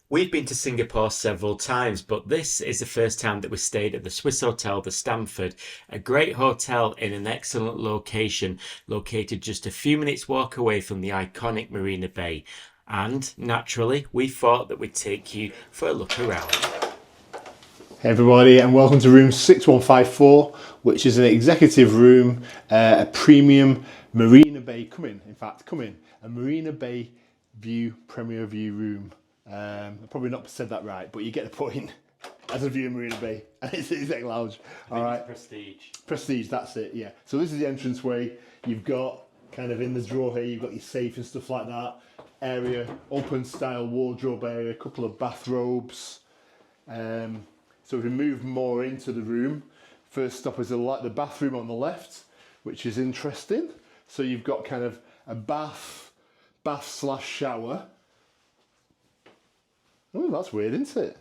We've been to Singapore several times, but this is the first time that we stayed at the Swiss Hotel, the Stamford, a great hotel in an excellent location, located just a few minutes walk away from the iconic Marina Bay. And naturally, we thought that we'd take you for a look around. Hey everybody, and welcome to room 6154, which is an executive room, a premium Marina Bay, come in, a Marina Bay view, premier view room. I've probably not said that right, but you get the point. As a view of Marina Bay, and it's the exec lounge. All right, Prestige. Prestige, that's it, yeah. So this is the entranceway. You've got kind of in the drawer here, you've got your safe and stuff like that. Area, open style wardrobe area, a couple of bathrobes. So if we move more into the room, first stop is the bathroom on the left, which is interesting. So you've got kind of a bath slash shower. Oh, that's weird, isn't it?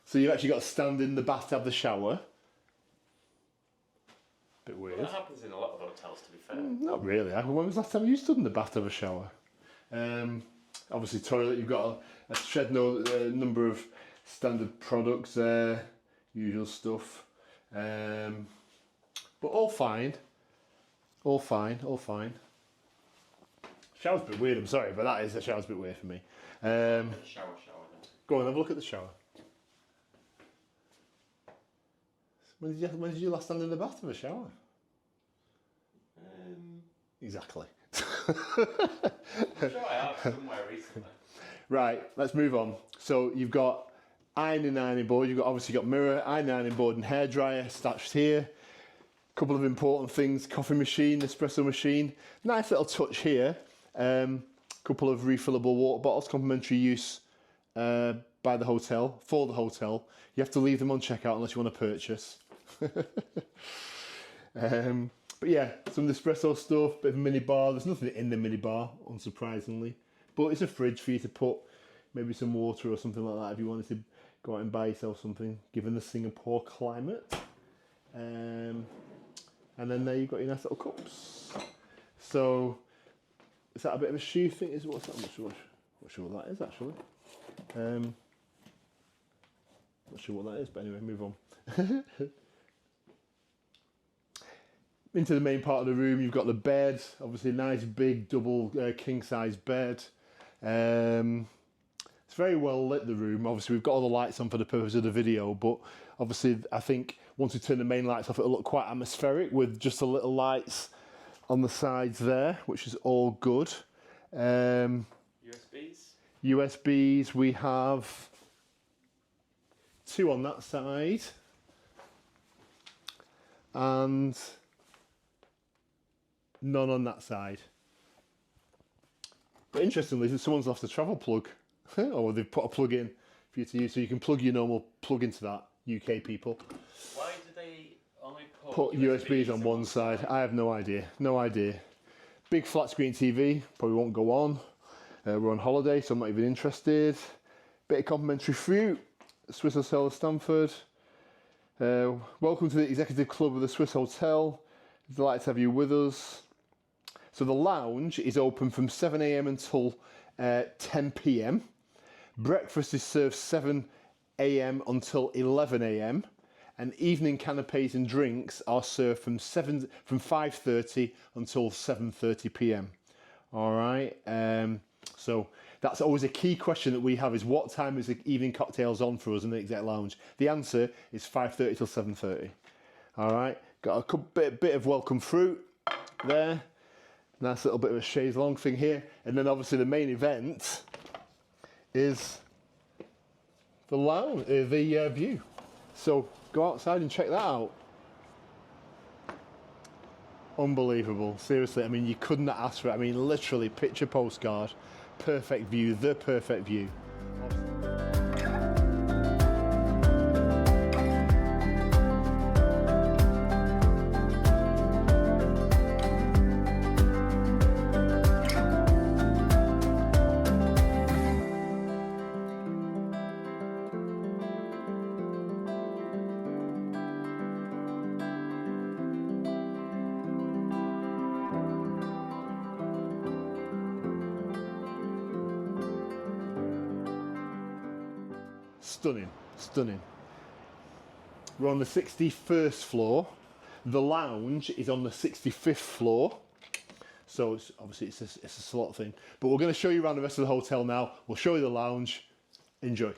So you've actually got to stand in the bath to have the shower. Bit weird. Well, that happens in a lot of hotels, to be fair. Not really. When was the last time you stood in the bath to have a shower? Obviously toilet, you've got a shed number of standard products there, usual stuff. But all fine. All fine. Shower's a bit weird, I'm sorry, but the shower's a bit weird for me. Shower then. Go on, have a look at the shower. When did you last stand in the bath to have a shower? Exactly. I'm sure I have somewhere recently. Right, let's move on. So you've got ironing board, you've obviously got mirror, ironing board and hairdryer attached here. Couple of important things, coffee machine, espresso machine. Nice little touch here. Couple of refillable water bottles, complimentary use by the hotel, for the hotel. You have to leave them on checkout unless you want to purchase. But yeah, some espresso stuff, bit of a mini bar. There's nothing in the mini bar, unsurprisingly. But it's a fridge for you to put maybe some water or something like that if you wanted to go out and buy yourself something, given the Singapore climate. And then there you've got your nice little cups. So, is that a bit of a shoe thing? What's that? I'm not sure what that is actually. Not sure what that is, but anyway, move on. Into the main part of the room, you've got the bed, obviously a nice big double king size bed. It's very well lit, the room. Obviously we've got all the lights on for the purpose of the video, but obviously I think once we turn the main lights off, it'll look quite atmospheric with just the little lights on the sides there, which is all good. USBs, we have 2 on that side. And none on that side. But interestingly, someone's lost a travel plug, or they've put a plug in for you to use, so you can plug your normal plug into that, UK people. Why do they only Put USBs on one side? I have no idea. Big flat screen TV, probably won't go on. We're on holiday, so I'm not even interested. Bit of complimentary fruit, Swiss Hotel Stamford. Welcome to the Executive Club of the Swiss Hotel. Delighted to have you with us. So the lounge is open from 7 a.m. until 10 p.m. Breakfast is served 7 a.m. until 11 a.m. and evening canapes and drinks are served from 5:30 until 7:30 p.m. All right. So that's always a key question that we have: is what time is the evening cocktails on for us in the exec lounge? The answer is 5:30 till 7:30. All right. Got a bit of welcome fruit there. Nice little bit of a chaise longue thing here. And then obviously the main event is the lounge, the view. So go outside and check that out. Unbelievable. Seriously, I mean, you couldn't ask for it. I mean, literally, picture postcard, perfect view, the perfect view. Stunning, stunning. We're on the 61st floor. The lounge is on the 65th floor. So it's obviously it's a slot thing. But we're going to show you around the rest of the hotel now. We'll show you the lounge. Enjoy.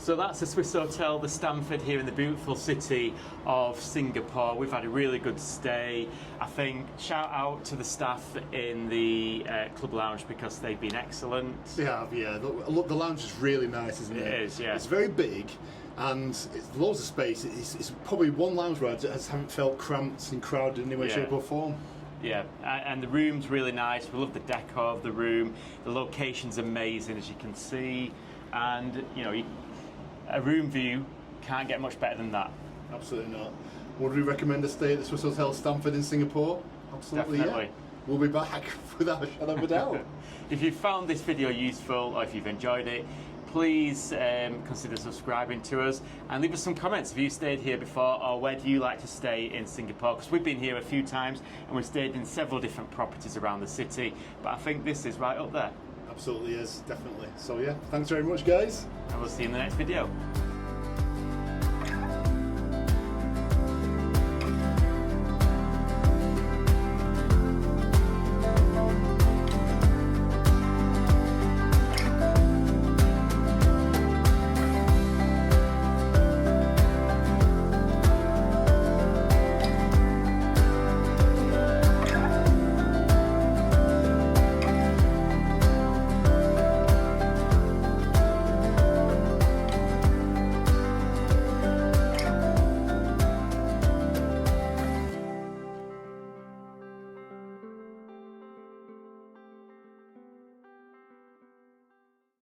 So that's the Swiss Hotel, the Stamford, here in the beautiful city of Singapore. We've had a really good stay. I think shout out to the staff in the club lounge because they've been excellent. They have, yeah. The lounge is really nice, isn't it? It is, yeah. It's very big and it's loads of space. It's probably one lounge where I just haven't felt cramped and crowded in any way, shape or form. Yeah, and the room's really nice. We love the decor of the room. The location's amazing, as you can see. And, you know, a room view can't get much better than that. Absolutely not. Would we recommend a stay at the Swiss Hotel Stamford in Singapore? Absolutely, Definitely. yeah. We'll be back without a shadow of a doubt. If you found this video useful or if you've enjoyed it, please consider subscribing to us and leave us some comments. Have you stayed here before, or where do you like to stay in Singapore? Because we've been here a few times and we've stayed in several different properties around the city, but I think this is right up there. Absolutely is, definitely. So yeah, thanks very much, guys. And we'll see you in the next video.